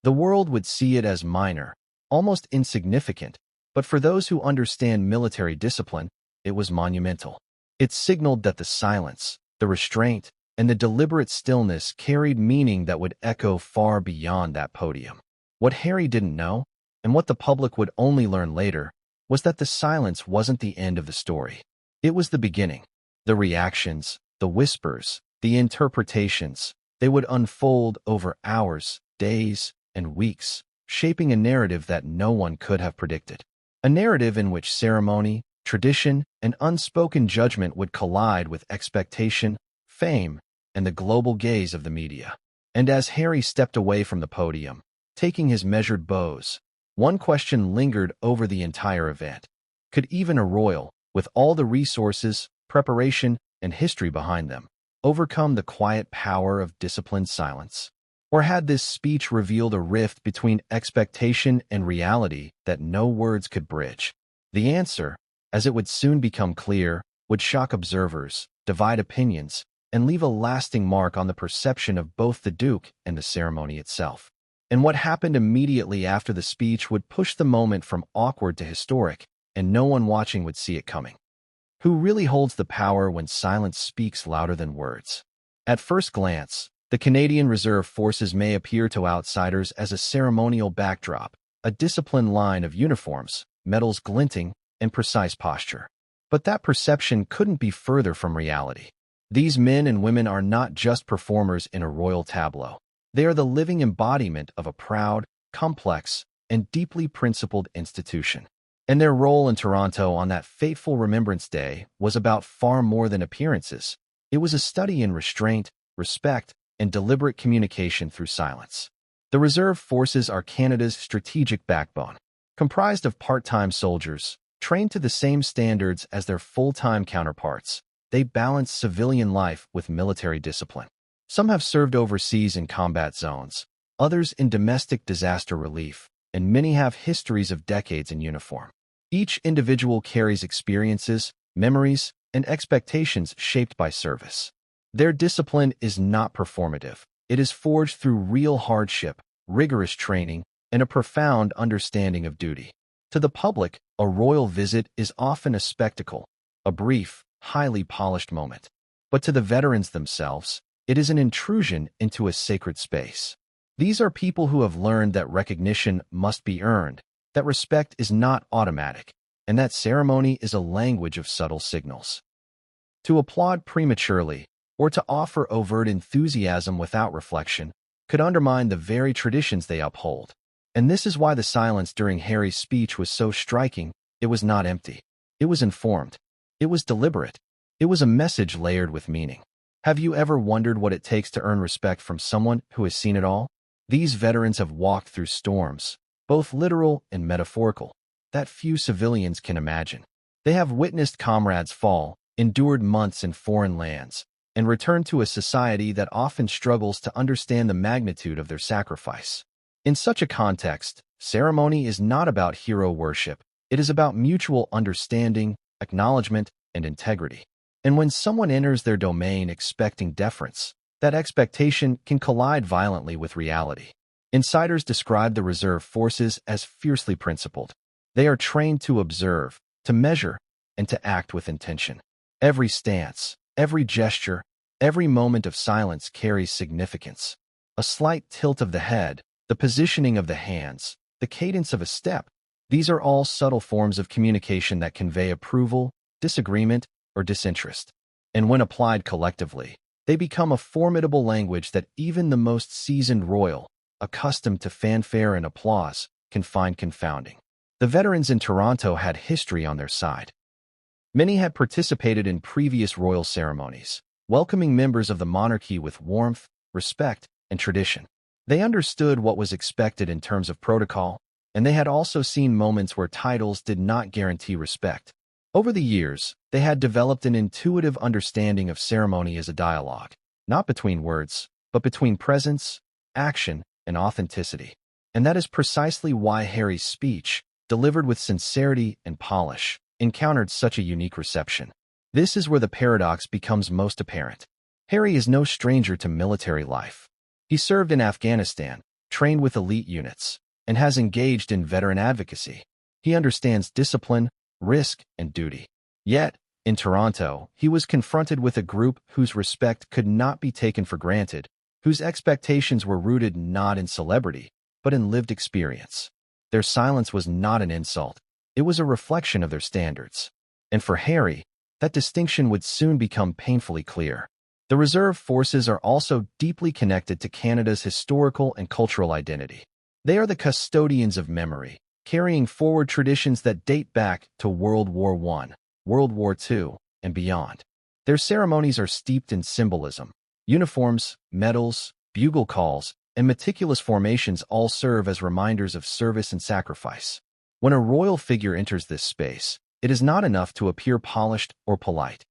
The world would see it as minor, almost insignificant, but for those who understand military discipline, it was monumental. It signaled that the silence, the restraint, and the deliberate stillness carried meaning that would echo far beyond that podium. What Harry didn't know, and what the public would only learn later, was that the silence wasn't the end of the story. It was the beginning. The reactions, the whispers, the interpretations, they would unfold over hours, days, and weeks, shaping a narrative that no one could have predicted. A narrative in which ceremony, tradition, and unspoken judgment would collide with expectation, fame, and the global gaze of the media. And as Harry stepped away from the podium, taking his measured bows, one question lingered over the entire event. Could even a royal, with all the resources, preparation, and history behind them, overcome the quiet power of disciplined silence? Or had this speech revealed a rift between expectation and reality that no words could bridge? The answer, as it would soon become clear, would shock observers, divide opinions, and leave a lasting mark on the perception of both the Duke and the ceremony itself. And what happened immediately after the speech would push the moment from awkward to historic, and no one watching would see it coming. Who really holds the power when silence speaks louder than words? At first glance, the Canadian Reserve Forces may appear to outsiders as a ceremonial backdrop, a disciplined line of uniforms, medals glinting, and precise posture. But that perception couldn't be further from reality. These men and women are not just performers in a royal tableau. They are the living embodiment of a proud, complex, and deeply principled institution. And their role in Toronto on that fateful Remembrance Day was about far more than appearances. It was a study in restraint, respect, and deliberate communication through silence. The Reserve Forces are Canada's strategic backbone. Comprised of part-time soldiers, trained to the same standards as their full-time counterparts, they balance civilian life with military discipline. Some have served overseas in combat zones, others in domestic disaster relief, and many have histories of decades in uniform. Each individual carries experiences, memories, and expectations shaped by service. Their discipline is not performative. It is forged through real hardship, rigorous training, and a profound understanding of duty. To the public, a royal visit is often a spectacle, a brief, highly polished moment. But to the veterans themselves, it is an intrusion into a sacred space. These are people who have learned that recognition must be earned, that respect is not automatic, and that ceremony is a language of subtle signals. To applaud prematurely, or to offer overt enthusiasm without reflection, could undermine the very traditions they uphold. And this is why the silence during Harry's speech was so striking. It was not empty. It was informed. It was deliberate. It was a message layered with meaning. Have you ever wondered what it takes to earn respect from someone who has seen it all? These veterans have walked through storms, both literal and metaphorical, that few civilians can imagine. They have witnessed comrades fall, endured months in foreign lands, and returned to a society that often struggles to understand the magnitude of their sacrifice. In such a context, ceremony is not about hero worship. It is about mutual understanding, acknowledgement, and integrity. And when someone enters their domain expecting deference, that expectation can collide violently with reality. Insiders describe the reserve forces as fiercely principled. They are trained to observe, to measure, and to act with intention. Every stance, every gesture, every moment of silence carries significance. A slight tilt of the head, the positioning of the hands, the cadence of a step, these are all subtle forms of communication that convey approval, disagreement, or disinterest. And when applied collectively, they become a formidable language that even the most seasoned royal, accustomed to fanfare and applause, can find confounding. The veterans in Toronto had history on their side. Many had participated in previous royal ceremonies, welcoming members of the monarchy with warmth, respect, and tradition. They understood what was expected in terms of protocol, and they had also seen moments where titles did not guarantee respect. Over the years, they had developed an intuitive understanding of ceremony as a dialogue, not between words, but between presence, action, and authenticity. And that is precisely why Harry's speech, delivered with sincerity and polish, encountered such a unique reception. This is where the paradox becomes most apparent. Harry is no stranger to military life. He served in Afghanistan, trained with elite units, and has engaged in veteran advocacy. He understands discipline, risk, and duty. Yet, in Toronto, he was confronted with a group whose respect could not be taken for granted, whose expectations were rooted not in celebrity, but in lived experience. Their silence was not an insult. It was a reflection of their standards. And for Harry, that distinction would soon become painfully clear. The reserve forces are also deeply connected to Canada's historical and cultural identity. They are the custodians of memory, carrying forward traditions that date back to World War I, World War II, and beyond. Their ceremonies are steeped in symbolism. Uniforms, medals, bugle calls, and meticulous formations all serve as reminders of service and sacrifice. When a royal figure enters this space, it is not enough to appear polished or polite.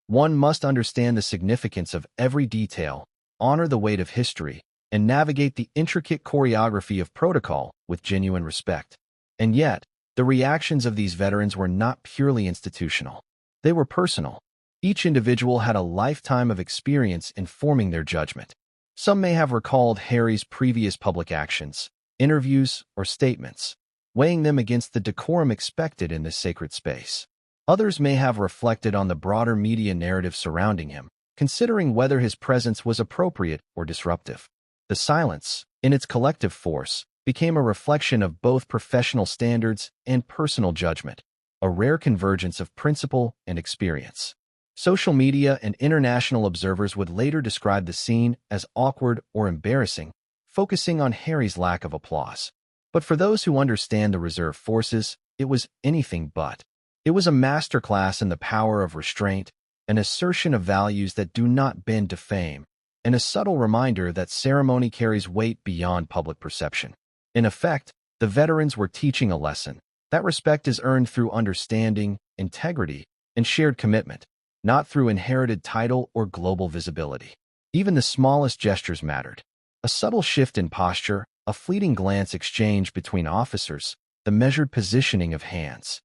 One must understand the significance of every detail, honor the weight of history, and navigate the intricate choreography of protocol with genuine respect. And yet, the reactions of these veterans were not purely institutional. They were personal. Each individual had a lifetime of experience in forming their judgment. Some may have recalled Harry's previous public actions, interviews, or statements, weighing them against the decorum expected in this sacred space. Others may have reflected on the broader media narrative surrounding him, considering whether his presence was appropriate or disruptive. The silence, in its collective force, became a reflection of both professional standards and personal judgment, a rare convergence of principle and experience. Social media and international observers would later describe the scene as awkward or embarrassing, focusing on Harry's lack of applause. But for those who understand the reserve forces, it was anything but. It was a masterclass in the power of restraint, an assertion of values that do not bend to fame, and a subtle reminder that ceremony carries weight beyond public perception. In effect, the veterans were teaching a lesson. That respect is earned through understanding, integrity, and shared commitment, not through inherited title or global visibility. Even the smallest gestures mattered. A subtle shift in posture, a fleeting glance exchanged between officers, the measured positioning of hands.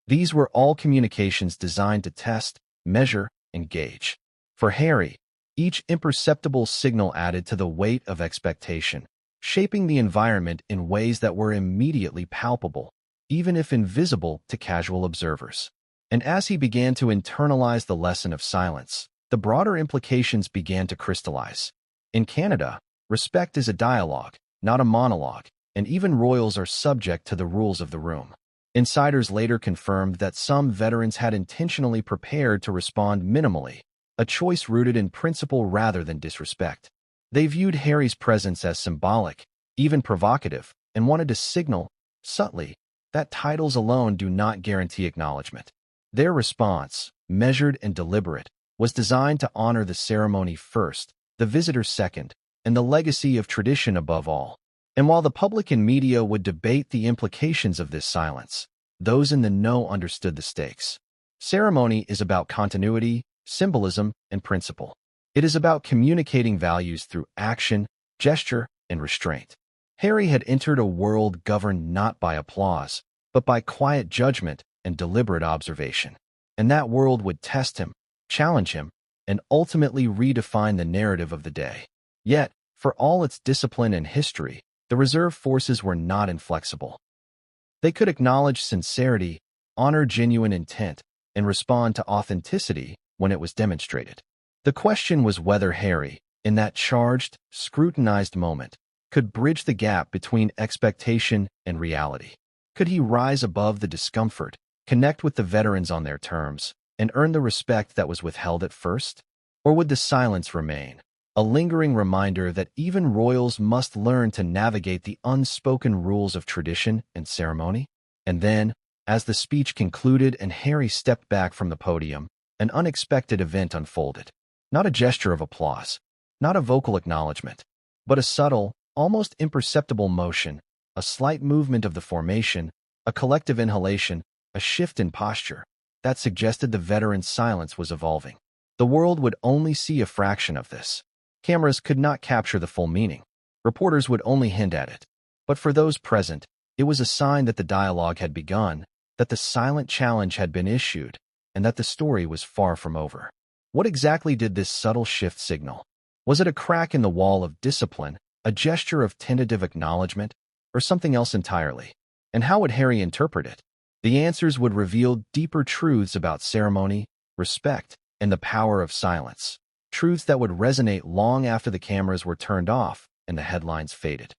These were all communications designed to test, measure, and gauge. For Harry, each imperceptible signal added to the weight of expectation, shaping the environment in ways that were immediately palpable, even if invisible to casual observers. And as he began to internalize the lesson of silence, the broader implications began to crystallize. In Canada, respect is a dialogue, not a monologue, and even royals are subject to the rules of the room. Insiders later confirmed that some veterans had intentionally prepared to respond minimally, a choice rooted in principle rather than disrespect. They viewed Harry's presence as symbolic, even provocative, and wanted to signal, subtly, that titles alone do not guarantee acknowledgement. Their response, measured and deliberate, was designed to honor the ceremony first, the visitor second, and the legacy of tradition above all. And while the public and media would debate the implications of this silence, those in the know understood the stakes. Ceremony is about continuity, symbolism, and principle. It is about communicating values through action, gesture, and restraint. Harry had entered a world governed not by applause, but by quiet judgment and deliberate observation. And that world would test him, challenge him, and ultimately redefine the narrative of the day. Yet, for all its discipline and history, the reserve forces were not inflexible. They could acknowledge sincerity, honor genuine intent, and respond to authenticity when it was demonstrated. The question was whether Harry, in that charged, scrutinized moment, could bridge the gap between expectation and reality. Could he rise above the discomfort, connect with the veterans on their terms, and earn the respect that was withheld at first? Or would the silence remain, a lingering reminder that even royals must learn to navigate the unspoken rules of tradition and ceremony? And then, as the speech concluded and Harry stepped back from the podium, an unexpected event unfolded. Not a gesture of applause, not a vocal acknowledgement, but a subtle, almost imperceptible motion, a slight movement of the formation, a collective inhalation, a shift in posture that suggested the veteran's silence was evolving. The world would only see a fraction of this. Cameras could not capture the full meaning. Reporters would only hint at it. But for those present, it was a sign that the dialogue had begun, that the silent challenge had been issued, and that the story was far from over. What exactly did this subtle shift signal? Was it a crack in the wall of discipline, a gesture of tentative acknowledgement, or something else entirely? And how would Harry interpret it? The answers would reveal deeper truths about ceremony, respect, and the power of silence. Truths that would resonate long after the cameras were turned off and the headlines faded.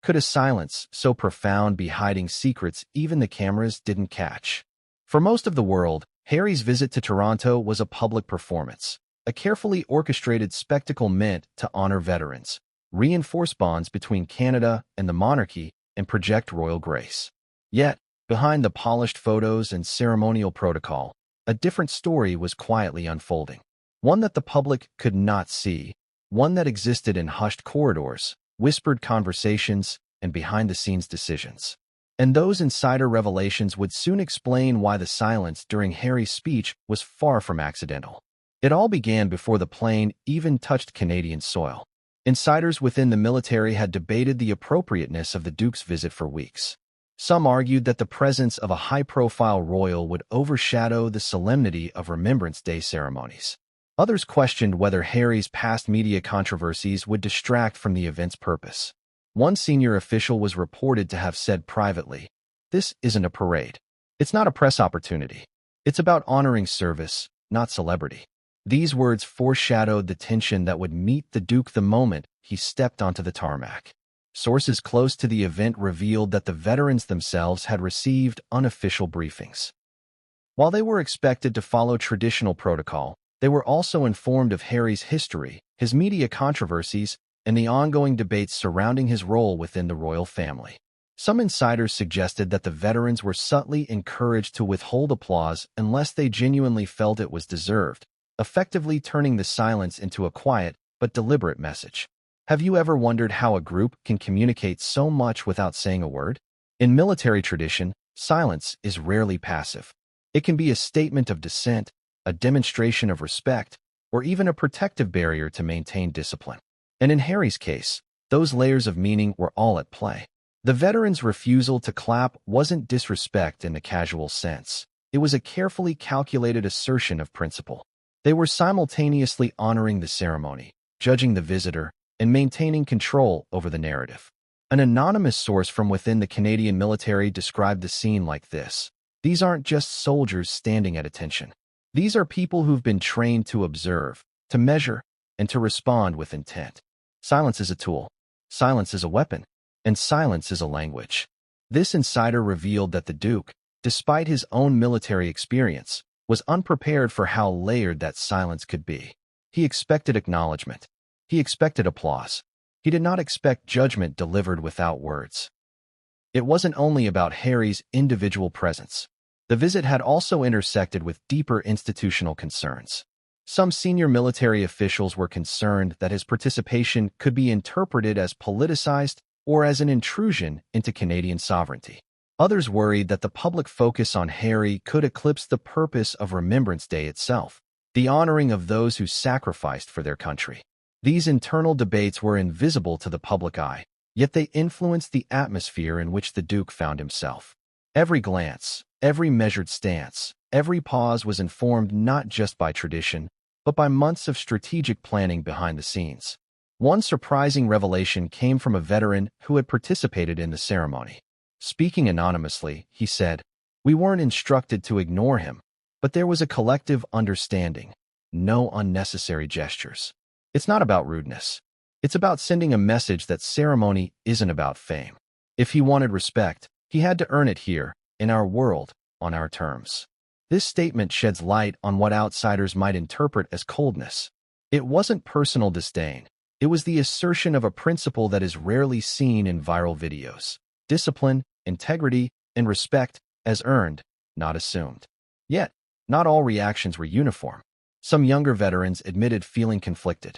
Could a silence so profound be hiding secrets even the cameras didn't catch? For most of the world, Harry's visit to Toronto was a public performance, a carefully orchestrated spectacle meant to honor veterans, reinforce bonds between Canada and the monarchy, and project royal grace. Yet, behind the polished photos and ceremonial protocol, a different story was quietly unfolding. One that the public could not see, one that existed in hushed corridors, whispered conversations, and behind-the-scenes decisions. And those insider revelations would soon explain why the silence during Harry's speech was far from accidental. It all began before the plane even touched Canadian soil. Insiders within the military had debated the appropriateness of the Duke's visit for weeks. Some argued that the presence of a high-profile royal would overshadow the solemnity of Remembrance Day ceremonies. Others questioned whether Harry's past media controversies would distract from the event's purpose. One senior official was reported to have said privately, "This isn't a parade. It's not a press opportunity. It's about honoring service, not celebrity." These words foreshadowed the tension that would meet the Duke the moment he stepped onto the tarmac. Sources close to the event revealed that the veterans themselves had received unofficial briefings. While they were expected to follow traditional protocol, they were also informed of Harry's history, his media controversies, and the ongoing debates surrounding his role within the royal family. Some insiders suggested that the veterans were subtly encouraged to withhold applause unless they genuinely felt it was deserved, effectively turning the silence into a quiet but deliberate message. Have you ever wondered how a group can communicate so much without saying a word? In military tradition, silence is rarely passive. It can be a statement of dissent, a demonstration of respect, or even a protective barrier to maintain discipline. And in Harry's case, those layers of meaning were all at play. The veterans' refusal to clap wasn't disrespect in the casual sense. It was a carefully calculated assertion of principle. They were simultaneously honoring the ceremony, judging the visitor, and maintaining control over the narrative. An anonymous source from within the Canadian military described the scene like this: "These aren't just soldiers standing at attention. These are people who've been trained to observe, to measure, and to respond with intent. Silence is a tool. Silence is a weapon. And silence is a language." This insider revealed that the Duke, despite his own military experience, was unprepared for how layered that silence could be. He expected acknowledgement. He expected applause. He did not expect judgment delivered without words. It wasn't only about Harry's individual presence. The visit had also intersected with deeper institutional concerns. Some senior military officials were concerned that his participation could be interpreted as politicized or as an intrusion into Canadian sovereignty. Others worried that the public focus on Harry could eclipse the purpose of Remembrance Day itself, the honoring of those who sacrificed for their country. These internal debates were invisible to the public eye, yet they influenced the atmosphere in which the Duke found himself. Every glance, every measured stance, every pause was informed not just by tradition, but by months of strategic planning behind the scenes. One surprising revelation came from a veteran who had participated in the ceremony. Speaking anonymously, he said, "We weren't instructed to ignore him, but there was a collective understanding. No unnecessary gestures. It's not about rudeness. It's about sending a message that ceremony isn't about fame. If he wanted respect, he had to earn it here, in our world, on our terms." This statement sheds light on what outsiders might interpret as coldness. It wasn't personal disdain. It was the assertion of a principle that is rarely seen in viral videos: discipline, integrity, and respect as earned, not assumed. Yet, not all reactions were uniform. Some younger veterans admitted feeling conflicted.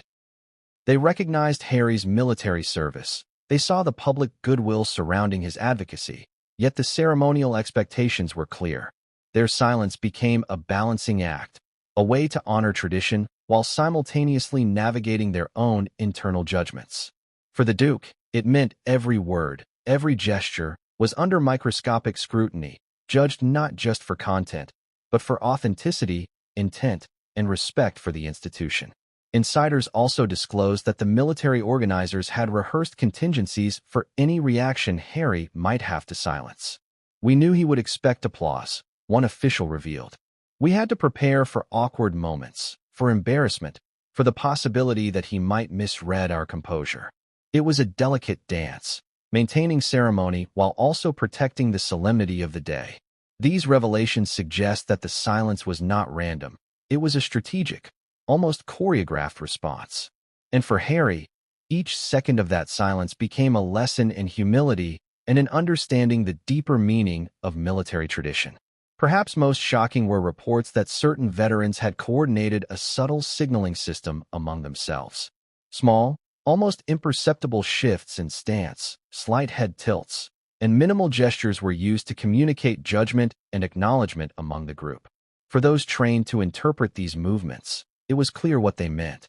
They recognized Harry's military service. They saw the public goodwill surrounding his advocacy, yet the ceremonial expectations were clear. Their silence became a balancing act, a way to honor tradition while simultaneously navigating their own internal judgments. For the Duke, it meant every word, every gesture was under microscopic scrutiny, judged not just for content, but for authenticity, intent, and respect for the institution. Insiders also disclosed that the military organizers had rehearsed contingencies for any reaction Harry might have to silence. "We knew he would expect applause," one official revealed. "We had to prepare for awkward moments, for embarrassment, for the possibility that he might misread our composure. It was a delicate dance, maintaining ceremony while also protecting the solemnity of the day." These revelations suggest that the silence was not random. It was a strategic, almost choreographed response. And for Harry, each second of that silence became a lesson in humility and in understanding the deeper meaning of military tradition. Perhaps most shocking were reports that certain veterans had coordinated a subtle signaling system among themselves. Small, almost imperceptible shifts in stance, slight head tilts, and minimal gestures were used to communicate judgment and acknowledgement among the group. For those trained to interpret these movements, it was clear what they meant.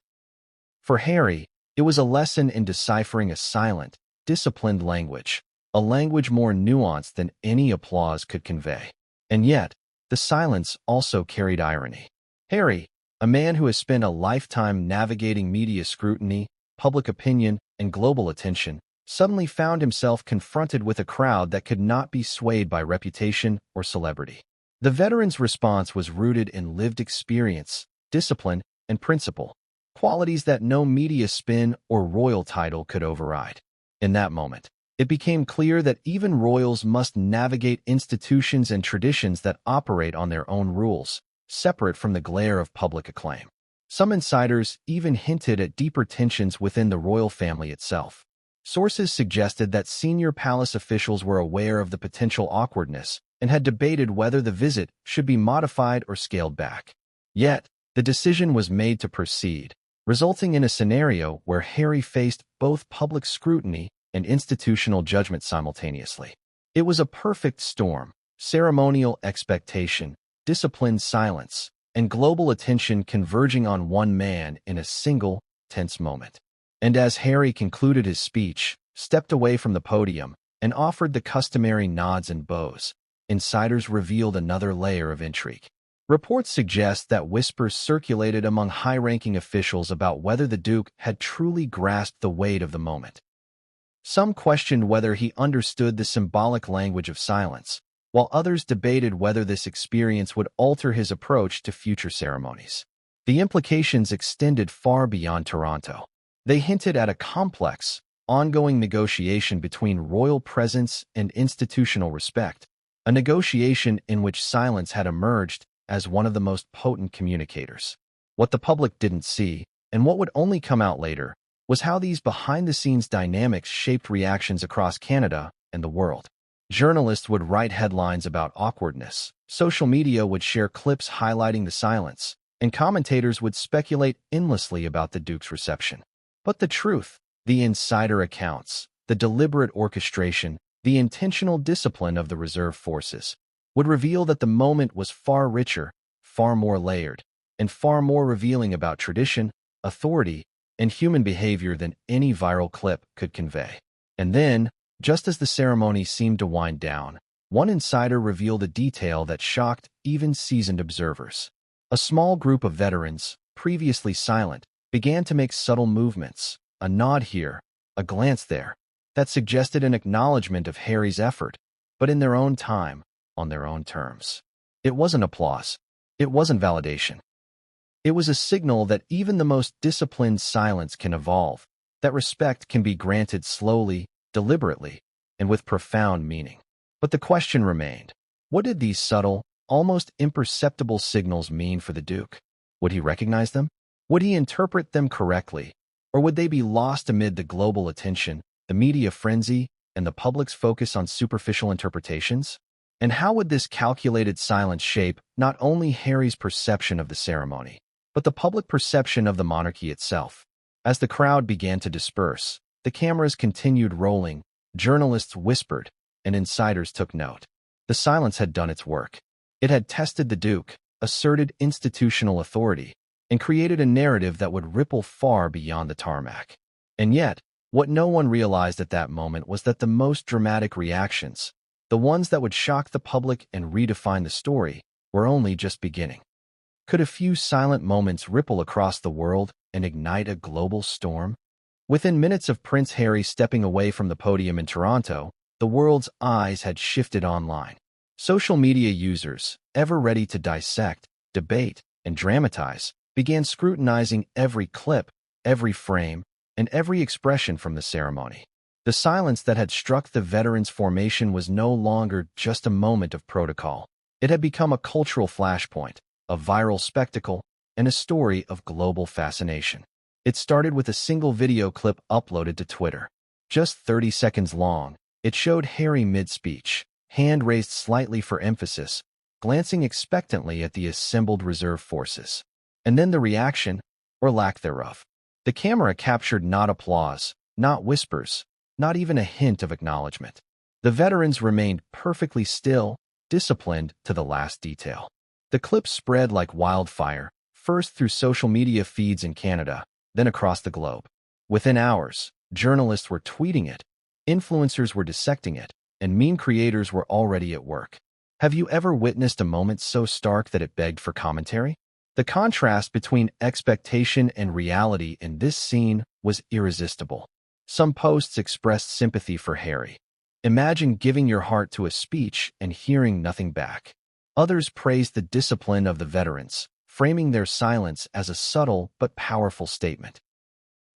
For Harry, it was a lesson in deciphering a silent, disciplined language, a language more nuanced than any applause could convey. And yet, the silence also carried irony. Harry, a man who has spent a lifetime navigating media scrutiny, public opinion, and global attention, suddenly found himself confronted with a crowd that could not be swayed by reputation or celebrity. The veteran's response was rooted in lived experience, discipline, and principle, qualities that no media spin or royal title could override. In that moment, it became clear that even royals must navigate institutions and traditions that operate on their own rules, separate from the glare of public acclaim. Some insiders even hinted at deeper tensions within the royal family itself. Sources suggested that senior palace officials were aware of the potential awkwardness and had debated whether the visit should be modified or scaled back. Yet, the decision was made to proceed, resulting in a scenario where Harry faced both public scrutiny and institutional judgment simultaneously. It was a perfect storm: ceremonial expectation, disciplined silence, and global attention converging on one man in a single, tense moment. And as Harry concluded his speech, stepped away from the podium, and offered the customary nods and bows, insiders revealed another layer of intrigue. Reports suggest that whispers circulated among high-ranking officials about whether the Duke had truly grasped the weight of the moment. Some questioned whether he understood the symbolic language of silence, while others debated whether this experience would alter his approach to future ceremonies. The implications extended far beyond Toronto. They hinted at a complex, ongoing negotiation between royal presence and institutional respect, a negotiation in which silence had emerged as one of the most potent communicators. What the public didn't see, and what would only come out later, was how these behind-the-scenes dynamics shaped reactions across Canada and the world. Journalists would write headlines about awkwardness, social media would share clips highlighting the silence, and commentators would speculate endlessly about the Duke's reception. But the truth, the insider accounts, the deliberate orchestration, the intentional discipline of the reserve forces, would reveal that the moment was far richer, far more layered, and far more revealing about tradition, authority, and human behavior than any viral clip could convey. And then, just as the ceremony seemed to wind down, one insider revealed a detail that shocked even seasoned observers. A small group of veterans, previously silent, began to make subtle movements, a nod here, a glance there, that suggested an acknowledgement of Harry's effort, but in their own time, on their own terms. It wasn't applause. It wasn't validation. It was a signal that even the most disciplined silence can evolve, that respect can be granted slowly, deliberately, and with profound meaning. But the question remained: what did these subtle, almost imperceptible signals mean for the Duke? Would he recognize them? Would he interpret them correctly? Or would they be lost amid the global attention, the media frenzy, and the public's focus on superficial interpretations? And how would this calculated silence shape not only Harry's perception of the ceremony, but the public perception of the monarchy itself. As the crowd began to disperse, the cameras continued rolling, journalists whispered, and insiders took note. The silence had done its work. It had tested the Duke, asserted institutional authority, and created a narrative that would ripple far beyond the tarmac. And yet, what no one realized at that moment was that the most dramatic reactions, the ones that would shock the public and redefine the story, were only just beginning. Could a few silent moments ripple across the world and ignite a global storm? Within minutes of Prince Harry stepping away from the podium in Toronto, the world's eyes had shifted online. Social media users, ever ready to dissect, debate, and dramatize, began scrutinizing every clip, every frame, and every expression from the ceremony. The silence that had struck the veterans' formation was no longer just a moment of protocol. It had become a cultural flashpoint, a viral spectacle, and a story of global fascination. It started with a single video clip uploaded to Twitter. Just 30 seconds long, it showed Harry mid-speech, hand raised slightly for emphasis, glancing expectantly at the assembled reserve forces. And then the reaction, or lack thereof. The camera captured not applause, not whispers, not even a hint of acknowledgement. The veterans remained perfectly still, disciplined to the last detail. The clip spread like wildfire, first through social media feeds in Canada, then across the globe. Within hours, journalists were tweeting it, influencers were dissecting it, and meme creators were already at work. Have you ever witnessed a moment so stark that it begged for commentary? The contrast between expectation and reality in this scene was irresistible. Some posts expressed sympathy for Harry. Imagine giving your heart to a speech and hearing nothing back. Others praised the discipline of the veterans, framing their silence as a subtle but powerful statement.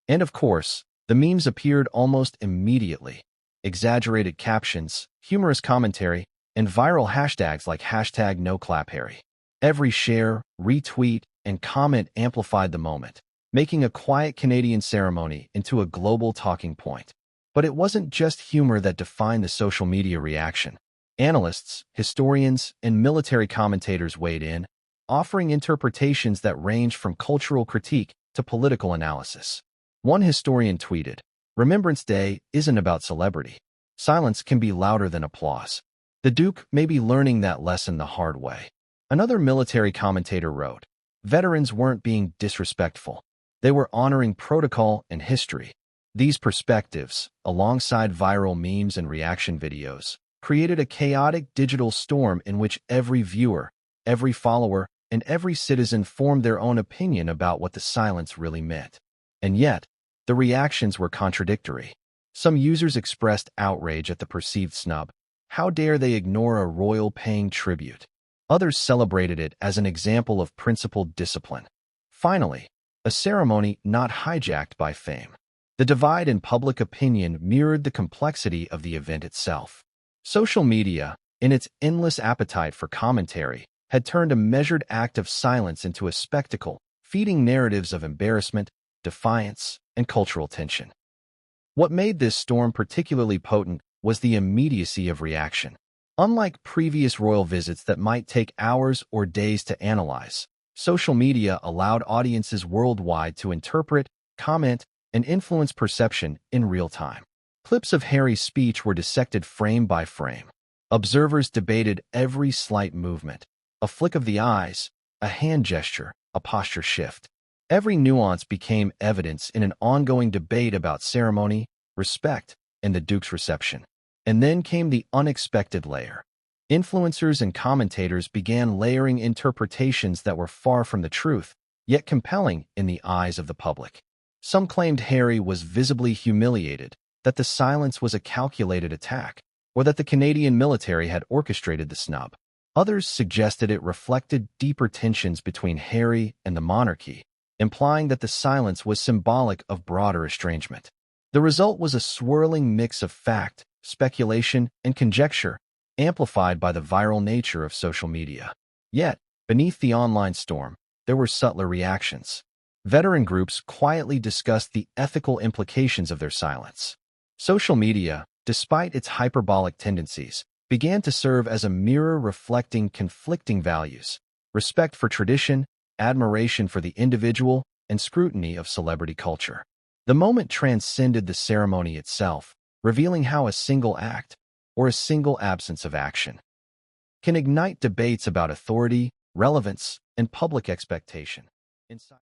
And of course, the memes appeared almost immediately. Exaggerated captions, humorous commentary, and viral hashtags like #NoClapHarry. Every share, retweet, and comment amplified the moment, making a quiet Canadian ceremony into a global talking point. But it wasn't just humor that defined the social media reaction. Analysts, historians, and military commentators weighed in, offering interpretations that ranged from cultural critique to political analysis. One historian tweeted, "Remembrance Day isn't about celebrity. Silence can be louder than applause." The Duke may be learning that lesson the hard way. Another military commentator wrote, "Veterans weren't being disrespectful. They were honoring protocol and history." These perspectives, alongside viral memes and reaction videos, created a chaotic digital storm in which every viewer, every follower, and every citizen formed their own opinion about what the silence really meant. And yet, the reactions were contradictory. Some users expressed outrage at the perceived snub. How dare they ignore a royal paying tribute? Others celebrated it as an example of principled discipline. Finally, a ceremony not hijacked by fame. The divide in public opinion mirrored the complexity of the event itself. Social media, in its endless appetite for commentary, had turned a measured act of silence into a spectacle, feeding narratives of embarrassment, defiance, and cultural tension. What made this storm particularly potent was the immediacy of reaction. Unlike previous royal visits that might take hours or days to analyze, social media allowed audiences worldwide to interpret, comment, and influence perception in real time. Clips of Harry's speech were dissected frame by frame. Observers debated every slight movement, a flick of the eyes, a hand gesture, a posture shift. Every nuance became evidence in an ongoing debate about ceremony, respect, and the Duke's reception. And then came the unexpected layer. Influencers and commentators began layering interpretations that were far from the truth, yet compelling in the eyes of the public. Some claimed Harry was visibly humiliated, that the silence was a calculated attack, or that the Canadian military had orchestrated the snub. Others suggested it reflected deeper tensions between Harry and the monarchy, implying that the silence was symbolic of broader estrangement. The result was a swirling mix of fact, speculation, and conjecture, amplified by the viral nature of social media. Yet, beneath the online storm, there were subtler reactions. Veteran groups quietly discussed the ethical implications of their silence. Social media, despite its hyperbolic tendencies, began to serve as a mirror reflecting conflicting values: respect for tradition admiration for the individual, and scrutiny of celebrity culture. The moment transcended the ceremony itself, revealing how a single act, or a single absence of action, can ignite debates about authority, relevance, and public expectation.